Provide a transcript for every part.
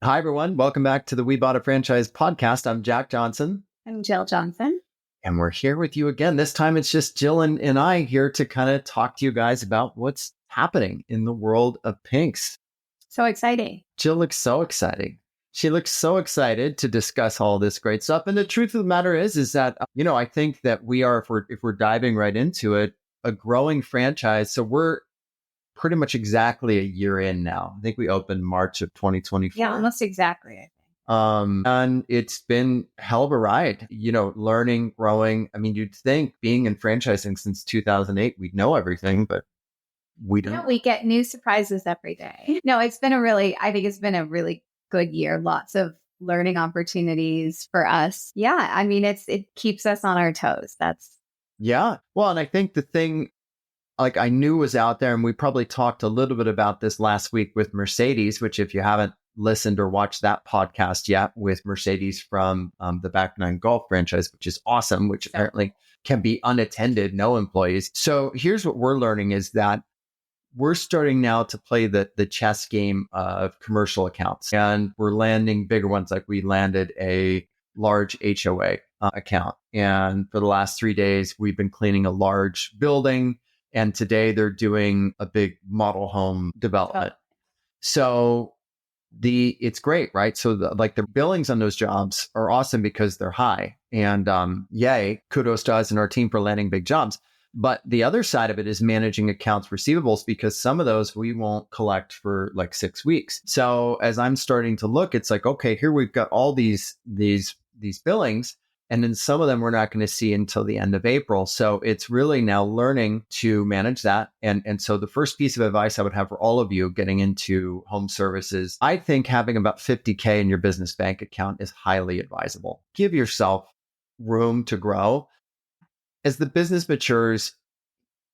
Hi, everyone. Welcome back to the We Bought a Franchise podcast. I'm Jack Johnson. I'm Jill Johnson. And we're here with you again. This time it's just Jill and I here to kind of talk to you guys about what's happening in the world of Pinks. So exciting. Jill looks so exciting. She looks so excited to discuss all this great stuff. And the truth of the matter is that, I think that we are, if we're diving right into it, a growing franchise. So we're pretty much exactly a year in now. I think we opened March of 2024. Yeah, almost exactly, I think. And it's been hell of a ride, learning, growing. I mean, you'd think being in franchising since 2008, we'd know everything, but we don't. No, we get new surprises every day. No, I think it's been a really good year. Lots of learning opportunities for us. Yeah, I mean, it keeps us on our toes. Yeah. Well, and I think the thing, like I knew was out there, and we probably talked a little bit about this last week with Mercedes, which if you haven't listened or watched that podcast yet with Mercedes from the Back Nine Golf franchise, which is awesome, which apparently can be unattended, no employees. So here's what we're learning is that we're starting now to play the chess game of commercial accounts, and we're landing bigger ones. Like we landed a large HOA account. And for the last 3 days, we've been cleaning a large building. And today they're doing a big model home development. So it's great, right? So the billings on those jobs are awesome because they're high, and yay, kudos to us and our team for landing big jobs. But the other side of it is managing accounts receivables, because some of those we won't collect for like 6 weeks. So as I'm starting to look, it's like, okay, here we've got all these billings, and then some of them we're not going to see until the end of April. So it's really now learning to manage that. And so the first piece of advice I would have for all of you getting into home services, I think having about $50K in your business bank account is highly advisable. Give yourself room to grow. As the business matures,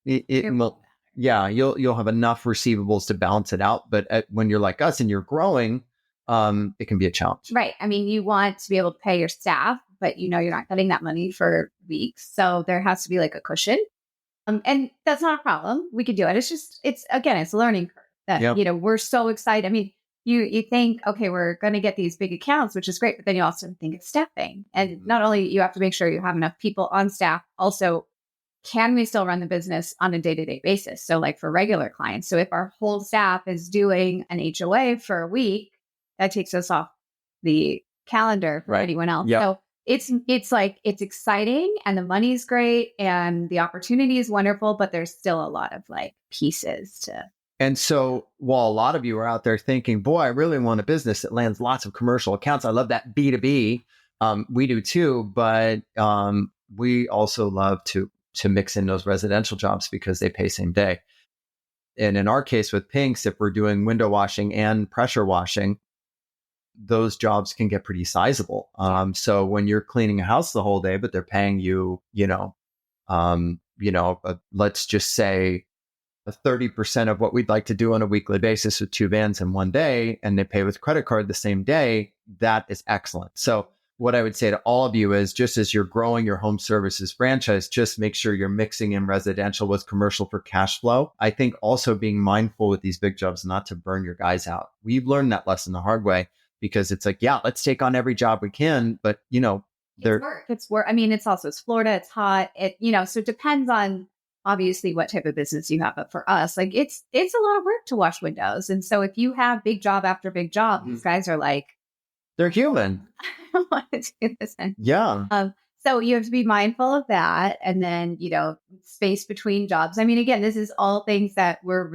you'll have enough receivables to balance it out. But when you're like us and you're growing, it can be a challenge. Right. I mean, you want to be able to pay your staff, but you're not getting that money for weeks. So there has to be like a cushion. And that's not a problem. We could do it. It's a learning curve that, we're so excited. I mean, you think, okay, we're going to get these big accounts, which is great. But then you also think of staffing. And not only you have to make sure you have enough people on staff, also, can we still run the business on a day-to-day basis? So like for regular clients. So if our whole staff is doing an HOA for a week, that takes us off the calendar for anyone else. Yep. So it's exciting and the money's great and the opportunity is wonderful, but there's still a lot of pieces to. And so while a lot of you are out there thinking, boy, I really want a business that lands lots of commercial accounts. I love that B2B. We do too, but we also love to mix in those residential jobs because they pay same day. And in our case with Pinks, if we're doing window washing and pressure washing, those jobs can get pretty sizable. So when you're cleaning a house the whole day, but they're paying you, let's just say 30% of what we'd like to do on a weekly basis with 2 vans in one day, and they pay with credit card the same day, that is excellent. So what I would say to all of you is, just as you're growing your home services franchise, just make sure you're mixing in residential with commercial for cash flow. I think also being mindful with these big jobs not to burn your guys out. We've learned that lesson the hard way, because it's like, yeah, let's take on every job we can, but it's work. I mean, it's Florida, it's hot. So it depends on obviously what type of business you have. But for us, it's a lot of work to wash windows. And so if you have big job after big job, these guys are like, they're human. I don't want to do this. Yeah. So you have to be mindful of that. And then, space between jobs. I mean, again, this is all things that we're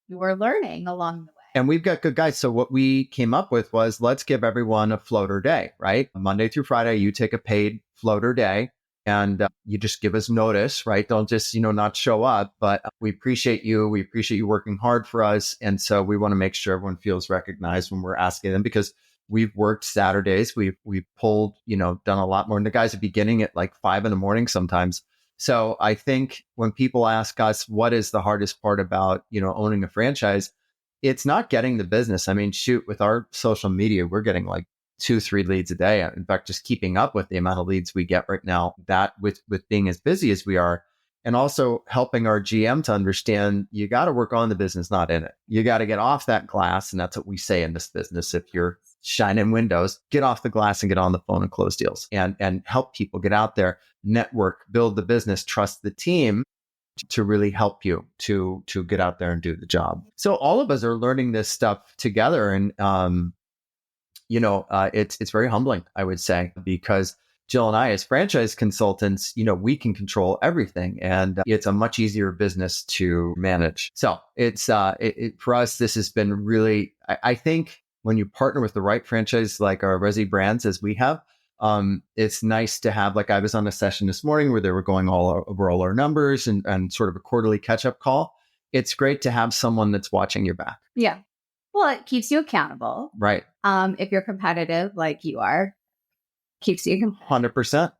learning along the way. And we've got good guys. So what we came up with was, let's give everyone a floater day, right? Monday through Friday, you take a paid floater day, and you just give us notice, right? Don't just, not show up, but we appreciate you. We appreciate you working hard for us. And so we want to make sure everyone feels recognized when we're asking them, because we've worked Saturdays. We've pulled, done a lot more. And the guys are beginning at like 5 a.m. sometimes. So I think when people ask us, what is the hardest part about, owning a franchise? It's not getting the business. I mean, shoot, with our social media, we're getting like 2-3 leads a day. In fact, just keeping up with the amount of leads we get right now, that with being as busy as we are, and also helping our GM to understand you got to work on the business, not in it. You got to get off that glass. And that's what we say in this business. If you're shine in windows, get off the glass and get on the phone and close deals and help people get out there, network, build the business, trust the team to really help you to get out there and do the job. So all of us are learning this stuff together. And, it's very humbling, I would say, because Jill and I, as franchise consultants, we can control everything, and it's a much easier business to manage. So it's for us, this has been really, I think when you partner with the right franchise, like our Resi brands, as we have, it's nice to have, like I was on a session this morning where they were going over all our numbers and sort of a quarterly catch-up call. It's great to have someone that's watching your back. Yeah. Well, it keeps you accountable. Right. If you're competitive like you are, keeps you 100%.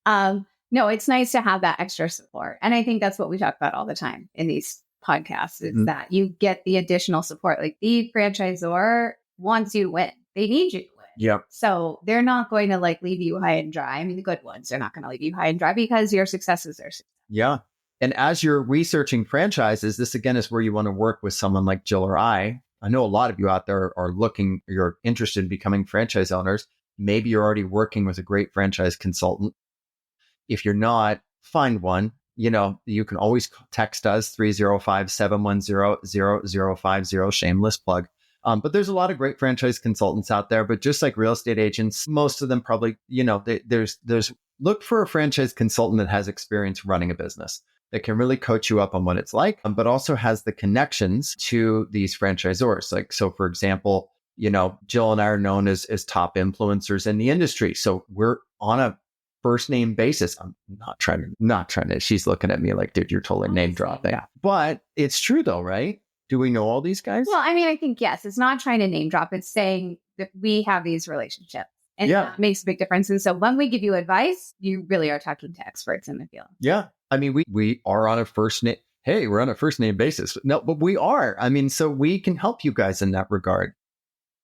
No, it's nice to have that extra support. And I think that's what we talk about all the time in these podcasts is that you get the additional support. Like the franchisor wants you to win. They need you to win. Yep. So they're not going to leave you high and dry. I mean, the good ones, they're not going to leave you high and dry because your success is their success. Yeah. And as you're researching franchises, this again is where you want to work with someone like Jill or I. I know a lot of you out there you're interested in becoming franchise owners. Maybe you're already working with a great franchise consultant. If you're not, find one. You can always text us 305-710-0050, shameless plug. But there's a lot of great franchise consultants out there, but just like real estate agents, most of them probably, there's look for a franchise consultant that has experience running a business that can really coach you up on what it's like, but also has the connections to these franchisors. Like, so for example, Jill and I are known as top influencers in the industry. So we're on a first name basis. I'm not trying to, she's looking at me like, dude, you're totally name dropping. Yeah. But it's true though, right? Do we know all these guys? Well, I mean, I think, yes, it's not trying to name drop. It's saying that we have these relationships and that makes a big difference. And so when we give you advice, you really are talking to experts in the field. Yeah. I mean, we are on a first name. Hey, we're on a first name basis. No, but we are. I mean, so we can help you guys in that regard.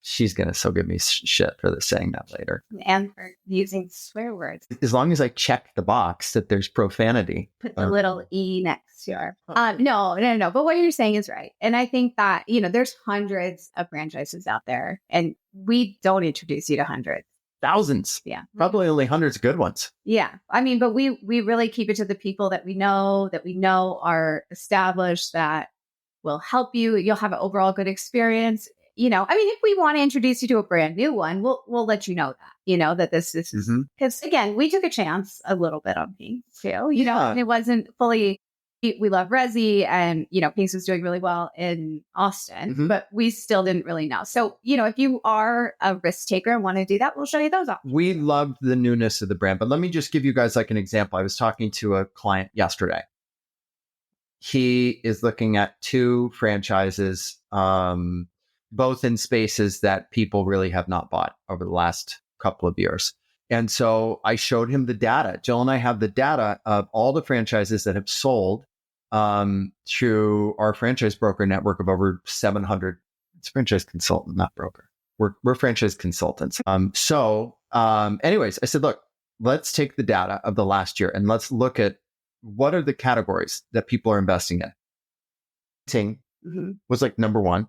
She's going to still give me shit for saying that later. And for using swear words. As long as I check the box that there's profanity. Put the little E next to our... No. But what you're saying is right. And I think that, there's hundreds of franchises out there and we don't introduce you to hundreds. Thousands. Yeah. Probably only hundreds of good ones. Yeah. I mean, but we really keep it to the people that we know are established, that will help you. You'll have an overall good experience. I mean, if we want to introduce you to a brand new one, we'll let you know that, that this is, because again, we took a chance a little bit on Pink too, and it wasn't fully, we love Resi and, Pink's was doing really well in Austin, but we still didn't really know. So, if you are a risk taker and want to do that, we'll show you those options. We loved the newness of the brand, but let me just give you guys an example. I was talking to a client yesterday. He is looking at 2 franchises, both in spaces that people really have not bought over the last couple of years. And so I showed him the data. Jill and I have the data of all the franchises that have sold through our franchise broker network of over 700. It's franchise consultant, not broker. We're franchise consultants. Anyways, I said, look, let's take the data of the last year and let's look at what are the categories that people are investing in. Was number 1.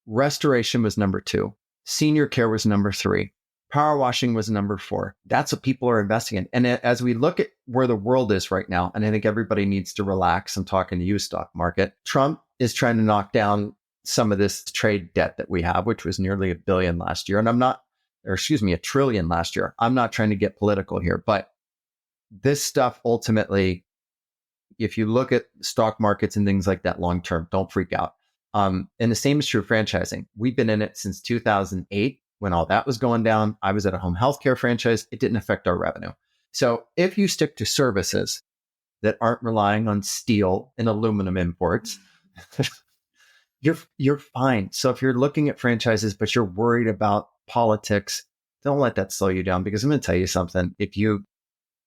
Restoration was number 2. Senior care was number 3. Power washing was number 4. That's what people are investing in. And as we look at where the world is right now, and I think everybody needs to relax, I'm talking to you, stock market. Trump is trying to knock down some of this trade debt that we have, which was nearly $1 billion last year. And $1 trillion last year. I'm not trying to get political here, but this stuff ultimately, if you look at stock markets and things like that long term, don't freak out. And the same is true of franchising. We've been in it since 2008 when all that was going down. I was at a home healthcare franchise. It didn't affect our revenue. So if you stick to services that aren't relying on steel and aluminum imports, you're fine. So if you're looking at franchises, but you're worried about politics, don't let that slow you down, because I'm going to tell you something. If you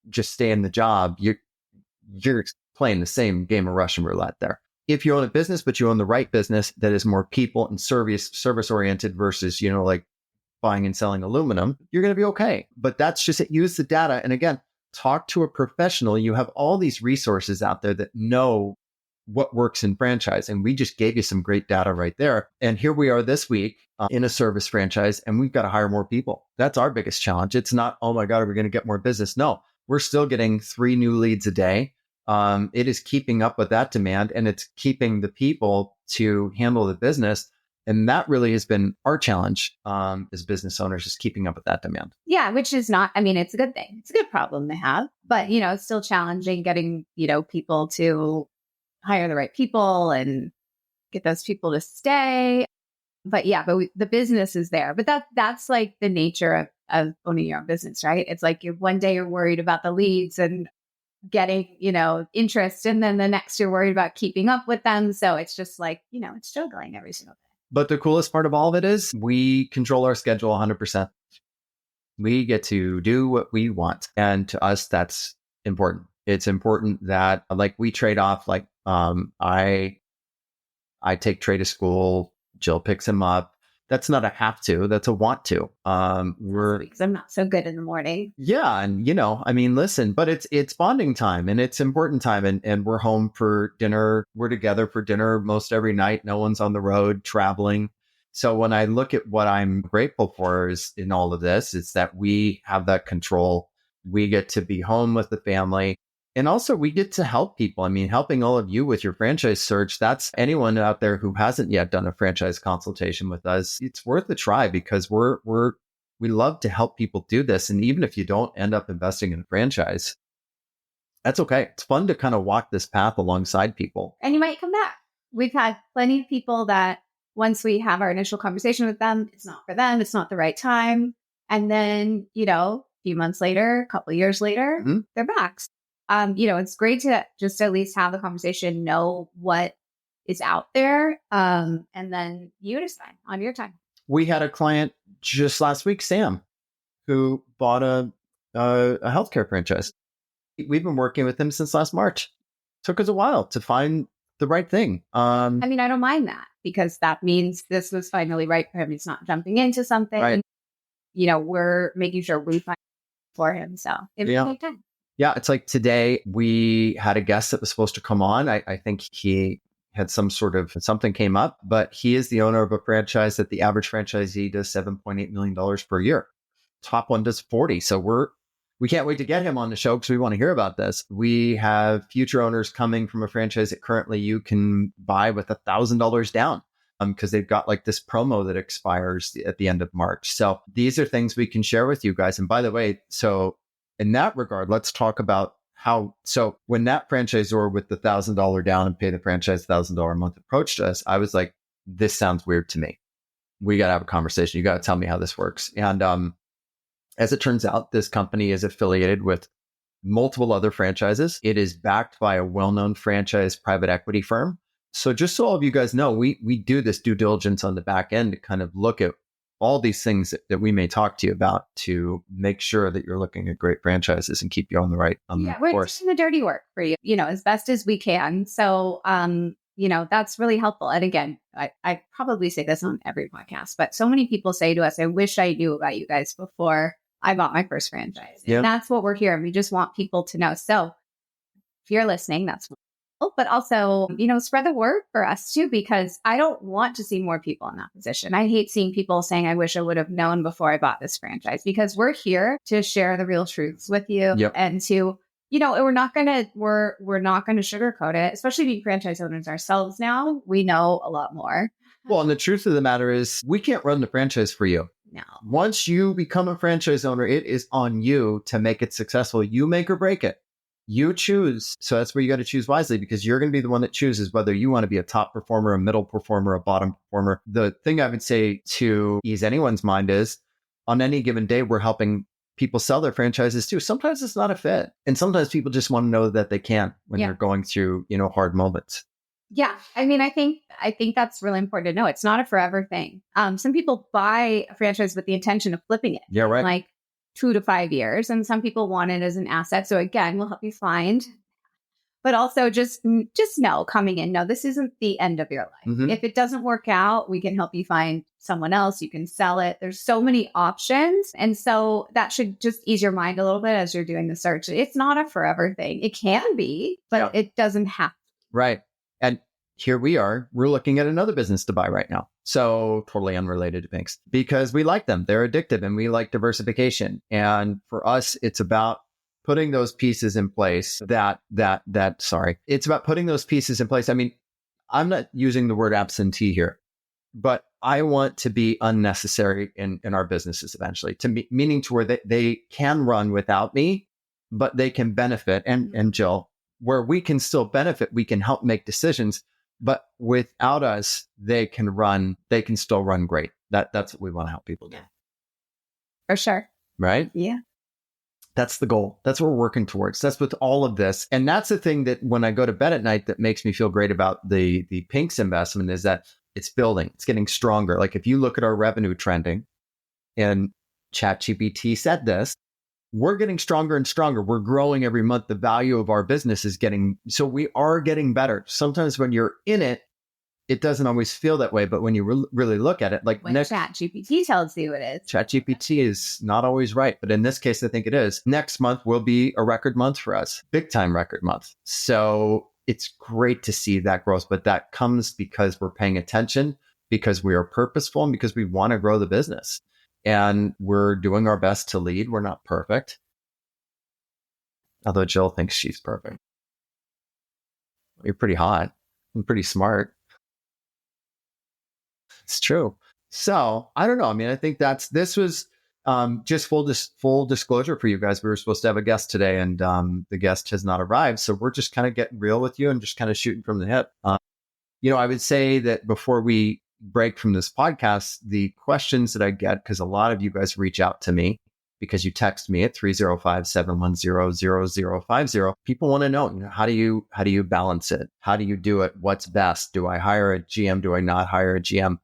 just stay in the job, you're playing the same game of Russian roulette there. If you own a business, but you own the right business that is more people and service oriented versus, buying and selling aluminum, you're going to be okay. But that's just it. Use the data. And again, talk to a professional. You have all these resources out there that know what works in franchise. And we just gave you some great data right there. And here we are this week in a service franchise, and we've got to hire more people. That's our biggest challenge. It's not, oh my God, are we going to get more business? No, we're still getting 3 new leads a day. It is keeping up with that demand, and it's keeping the people to handle the business. And that really has been our challenge as business owners, is keeping up with that demand. Yeah, which is not, I mean, it's a good thing. It's a good problem to have, but, it's still challenging getting, people to hire the right people and get those people to stay. But yeah, the business is there. But that's like the nature of owning your own business, right? It's like one day you're worried about the leads and getting, interest. And then the next you're worried about keeping up with them. So it's just like, it's juggling every single day. But the coolest part of all of it is we control our schedule 100%. We get to do what we want. And to us, that's important. It's important that we trade off, I take Trey to school, Jill picks him up. That's not a have to, that's a want to. Because I'm not so good in the morning. Yeah. And, listen, but it's bonding time, and it's important time. And we're home for dinner. We're together for dinner most every night. No one's on the road traveling. So when I look at what I'm grateful for is in all of this, it's that we have that control. We get to be home with the family. And also we get to help people. Helping all of you with your franchise search, that's anyone out there who hasn't yet done a franchise consultation with us. It's worth a try, because we love to help people do this. And even if you don't end up investing in a franchise, that's okay. It's fun to kind of walk this path alongside people. And you might come back. We've had plenty of people that once we have our initial conversation with them, it's not for them. It's not the right time. And then, a few months later, a couple of years later, they're back. It's great to just at least have the conversation, know what is out there, and then you decide on your time. We had a client just last week, Sam, who bought a healthcare franchise. We've been working with him since last March. Took us a while to find the right thing. I don't mind that, because that means this was finally right for him. He's not jumping into something. Right. We're making sure we find for him. So it will take time. Yeah, it's like today we had a guest that was supposed to come on. I think he had something came up, but he is the owner of a franchise that the average franchisee does $7.8 million per year. Top one does 40. So we can't wait to get him on the show, because we want to hear about this. We have future owners coming from a franchise that currently you can buy with $1,000 down, because they've got this promo that expires at the end of March. So these are things we can share with you guys. And by the way, so in that regard, let's talk about so when that franchisor with the $1,000 down and pay the franchise $1,000 a month approached us, I was like, this sounds weird to me. We got to have a conversation. You got to tell me how this works. And as it turns out, this company is affiliated with multiple other franchises. It is backed by a well-known franchise private equity firm. So just so all of you guys know, we do this due diligence on the back end to kind of look at all these things that we may talk to you about, to make sure that you're looking at great franchises and keep you on the right we're course. doing the dirty work for you, as best as we can. So, that's really helpful. And again, I probably say this on every podcast, but so many people say to us, I wish I knew about you guys before I bought my first franchise. And that's what we're here. We just want people to know. So if you're listening, that's but also, spread the word for us too, because I don't want to see more people in that position. I hate seeing people saying, I wish I would have known before I bought this franchise, because we're here to share the real truths with you and to, we're not going to sugarcoat it, especially being franchise owners ourselves now. We know a lot more. Well, and the truth of the matter is we can't run the franchise for you. No. Once you become a franchise owner, it is on you to make it successful. You make or break it. You choose. So that's where you got to choose wisely, because you're going to be the one that chooses whether you want to be a top performer, a middle performer, a bottom performer. The thing I would say to ease anyone's mind is, on any given day, we're helping people sell their franchises too. Sometimes it's not a fit. And sometimes people just want to know that they can when they're going through, hard moments. Yeah. I think that's really important to know. It's not a forever thing. Some people buy a franchise with the intention of flipping it. Yeah, right. Like 2 to 5 years. And some people want it as an asset. So again, we'll help you find, but also just know coming in, no, this isn't the end of your life. Mm-hmm. If it doesn't work out, we can help you find someone else. You can sell it. There's so many options. And so that should just ease your mind a little bit as you're doing the search. It's not a forever thing. It can be, but it doesn't have to. Right. And here we are, we're looking at another business to buy right now. So totally unrelated to Pinks because we like them. They're addictive and we like diversification. And for us, it's about putting those pieces in place it's about putting those pieces in place. I mean, I'm not using the word absentee here, but I want to be unnecessary in our businesses eventually, meaning to where they can run without me, but they can benefit. And Jill, where we can still benefit, we can help make decisions, but without us, they can still run great. That's what we want to help people do. For sure. Right? Yeah. That's the goal. That's what we're working towards. That's with all of this. And that's the thing that when I go to bed at night that makes me feel great about the Pinks investment is that it's building. It's getting stronger. Like if you look at our revenue trending, and ChatGPT said this, we're getting stronger and stronger. We're growing every month. The value of our business is so we are getting better. Sometimes when you're in it, it doesn't always feel that way. But when you really look at it, like when ChatGPT tells you it is. ChatGPT is not always right. But in this case, I think it is. Next month will be a record month for us, big time record month. So it's great to see that growth. But that comes because we're paying attention, because we are purposeful, and because we want to grow the business. And we're doing our best to lead. We're not perfect. Although Jill thinks she's perfect. You're pretty hot and pretty smart. It's true. So I don't know. I mean, I think this was just full disclosure for you guys. We were supposed to have a guest today and the guest has not arrived. So we're just kind of getting real with you and just kind of shooting from the hip. I would say that before we break from this podcast, the questions that I get, because a lot of you guys reach out to me because you text me at 305-710-0050. People want to know, how do you balance it? How do you do it? What's best? Do I hire a GM? Do I not hire a GM?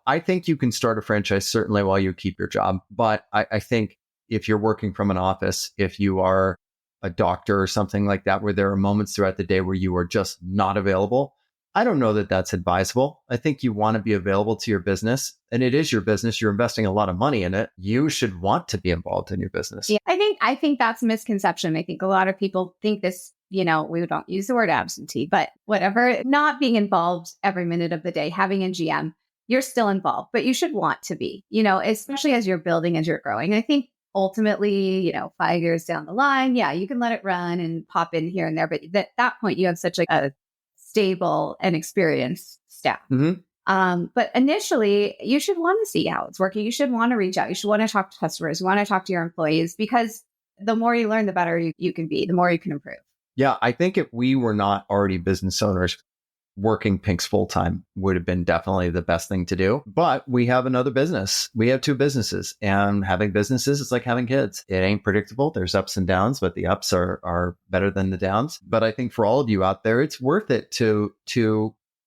I think you can start a franchise certainly while you keep your job. But I think if you're working from an office, if you are a doctor or something like that, where there are moments throughout the day where you are just not available, I don't know that that's advisable. I think you want to be available to your business, and it is your business. You're investing a lot of money in it. You should want to be involved in your business. Yeah, I think that's a misconception. I think a lot of people think this, we don't use the word absentee, but whatever, not being involved every minute of the day, having a GM, you're still involved, but you should want to be, especially as you're building, as you're growing. I think ultimately, 5 years down the line, yeah, you can let it run and pop in here and there. But at that point, you have such a stable and experienced staff. Mm-hmm. But initially, you should want to see how it's working. You should want to reach out. You should want to talk to customers. You want to talk to your employees, because the more you learn, the better you can be, the more you can improve. Yeah, I think if we were not already business owners, working Pinks full-time would have been definitely the best thing to do. But we have another business. We have two businesses, and having businesses is like having kids. It ain't predictable. There's ups and downs, but the ups are better than the downs. But I think for all of you out there, it's worth it to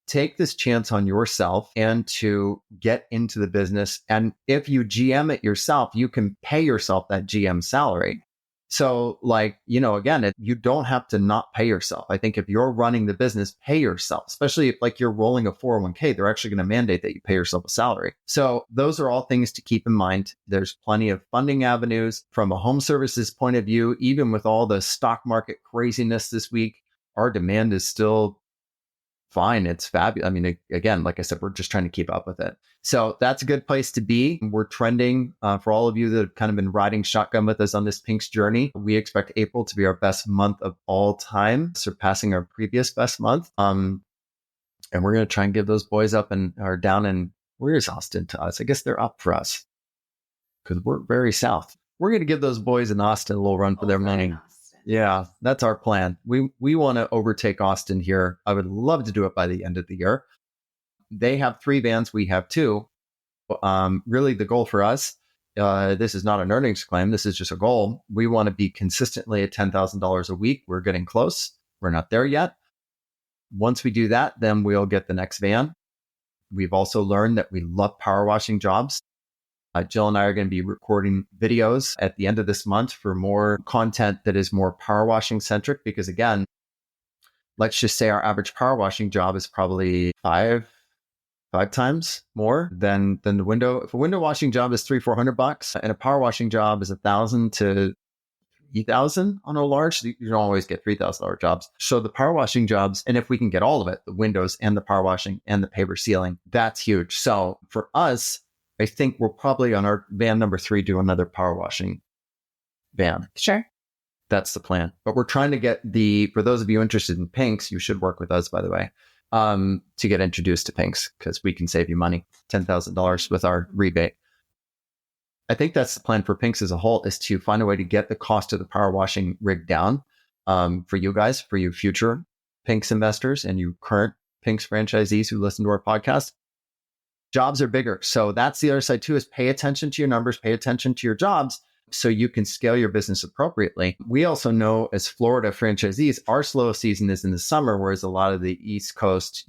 take this chance on yourself and to get into the business. And if you GM it yourself, you can pay yourself that GM salary. So again, you don't have to not pay yourself. I think if you're running the business, pay yourself, especially if you're rolling a 401k, they're actually going to mandate that you pay yourself a salary. So those are all things to keep in mind. There's plenty of funding avenues from a home services point of view. Even with all the stock market craziness this week, our demand is still fine. It's fabulous. I mean, again, like I said, we're just trying to keep up with it. So that's a good place to be. We're trending for all of you that have kind of been riding shotgun with us on this Pinks journey. We expect April to be our best month of all time, surpassing our previous best month. And we're going to try and give those boys up and are down in, where's Austin to us? I guess they're up for us because we're very south. We're going to give those boys in Austin a little run for their money. Yeah, that's our plan. We want to overtake Austin here. I would love to do it by the end of the year. They have 3 vans. We have 2. Really, the goal for us, this is not an earnings claim. This is just a goal. We want to be consistently at $10,000 a week. We're getting close. We're not there yet. Once we do that, then we'll get the next van. We've also learned that we love power washing jobs. Jill and I are going to be recording videos at the end of this month for more content that is more power washing centric, because again, let's just say our average power washing job is probably five times more than the window. If a window washing job is $300-400 and a power washing job is $1,000 to $3,000 on a large. You don't always get $3,000 jobs. So the power washing jobs, and if we can get all of it, the windows and the power washing and the paver sealing, that's huge. So for us, I think we'll probably on our van number 3 do another power washing van. Sure. That's the plan. But we're trying to get for those of you interested in Pinks, you should work with us, by the way, to get introduced to Pinks, because we can save you money, $10,000 with our rebate. I think that's the plan for Pinks as a whole, is to find a way to get the cost of the power washing rig down for you guys, for you future Pinks investors and you current Pinks franchisees who listen to our podcast. Jobs are bigger. So that's the other side too, is pay attention to your numbers, pay attention to your jobs so you can scale your business appropriately. We also know as Florida franchisees, our slow season is in the summer, whereas a lot of the East Coast,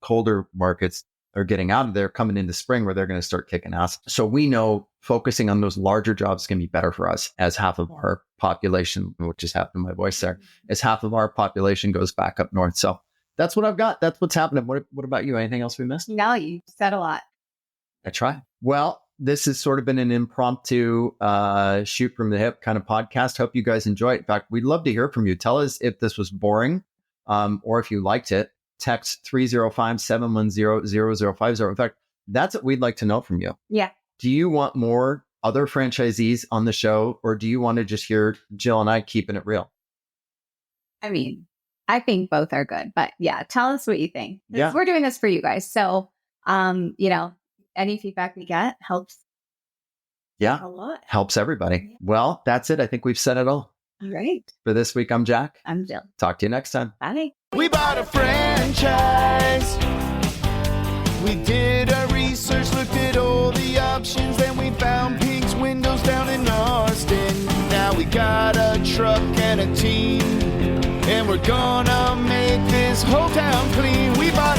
colder markets are getting out of there, coming into spring where they're going to start kicking ass. So we know focusing on those larger jobs can be better for us as half of our population, which is half of my voice there, as half of our population goes back up north. So that's what I've got. That's what's happening. What about you? Anything else we missed? No, you said a lot. I try. Well, this has sort of been an impromptu shoot from the hip kind of podcast. Hope you guys enjoy it. In fact, we'd love to hear from you. Tell us if this was boring or if you liked it. Text 305-710-0050. In fact, that's what we'd like to know from you. Yeah. Do you want more other franchisees on the show, or do you want to just hear Jill and I keeping it real? I mean, I think both are good, but yeah, tell us what you think. Yeah. We're doing this for you guys. So, any feedback we get helps. Yeah. A lot. Helps everybody. Well, that's it. I think we've said it all. All right. For this week, I'm Jack. I'm Jill. Talk to you next time. Bye. We bought a franchise. We did our research, looked at all the options, then we found Pink's Windows down in Austin. Now we got a truck and a team, and we're gonna make this whole town clean. We bought